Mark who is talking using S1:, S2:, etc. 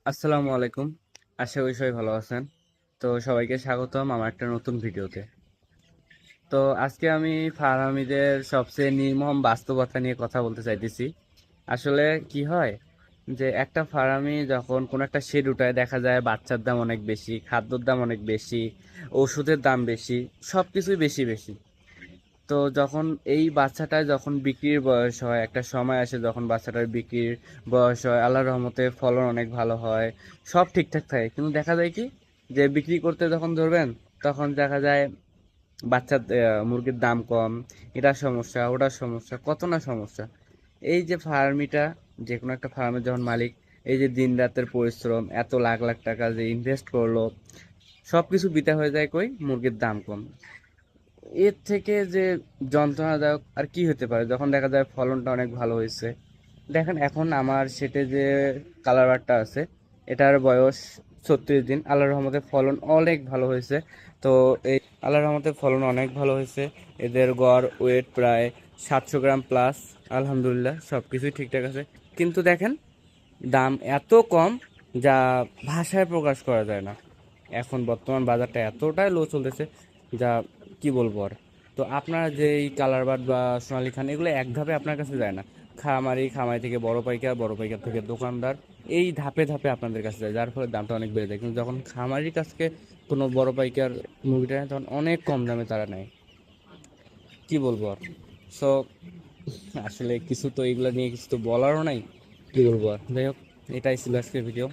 S1: আসসালামু আলাইকুম। আশা করি সবাই ভালো আছেন। তো সবাইকে স্বাগতম আমার একটা নতুন ভিডিওতে। তো আজকে আমি ফার্মিদের সবচেয়ে নির্মম বাস্তবতা নিয়ে কথা বলতে চাইতেছি। আসলে কি হয় যে একটা ফার্মি যখন কোনো একটা শেড উঠায় দেখা যায় বাচ্চার দাম অনেক বেশি, খাদ্যর দাম অনেক বেশি, ওষুধের দাম বেশি, সব কিছুই বেশি বেশি। তো যখন এই বাচ্চাটা যখন বিক্রির বয়স হয়, একটা সময় আসে যখন বাচ্চাটার বিক্রির বয়স হয়, আল্লাহর রহমতে ফলন অনেক ভালো হয়, সব ঠিকঠাক থাকে, কিন্তু দেখা যায় কি যে বিক্রি করতে যখন ধরবেন তখন দেখা যায় বাচ্চার মুরগির দাম কম, এটা সমস্যা ওটা সমস্যা, কত না সমস্যা। এই যে ফার্মিটা, যে কোনো একটা ফার্মের যখন মালিক এই যে দিন রাতের পরিশ্রম, এত লাখ লাখ টাকা যে ইনভেস্ট করলো, সব কিছু বিতা হয়ে যায় কই, মুরগির দাম কম। এর থেকে যে যন্ত্রণাদায়ক আর কি হতে পারে, যখন দেখা যায় ফলনটা অনেক ভালো হয়েছে। দেখেন এখন আমার সেটে যে কালার বারটা আছে, এটার বয়স 36 দিন, আল্লাহর রহমতে ফলন অনেক ভালো হয়েছে। তো এই আল্লাহর রহমতে ফলন অনেক ভালো হয়েছে। এদের গড় ওয়েট প্রায় 700 গ্রাম প্লাস। আলহামদুলিল্লাহ সব কিছুই ঠিকঠাক আছে, কিন্তু দেখেন দাম এত কম যা ভাষায় প্রকাশ করা যায় না। এখন বর্তমান বাজারটা এতটাই লো চলতেছে যা কি বলবো আর। তো আপনারা যে এই কালার বার্ড বা সোনালী খান, এগুলো এক ধাপে আপনার কাছে যায় না। খামারি, খামারি থেকে বড় পাইকার, বড় পাইকার থেকে দোকানদার, এই ধাপে ধাপে আপনাদের কাছে যায়, যার ফলে দামটা অনেক বেড়ে যায়। কিন্তু যখন খামারির কাছকে কোনো বড় পাইকার মুরগিটা নেয় তখন অনেক কম দামে তারা নেয়। কি বলবো আর। সো আসলে কিছু তো এগুলো নিয়ে কিছু তো বলারও নাই, কি বলবো আর। যাই হোক, এটাই ছিল আজকের ভিডিও।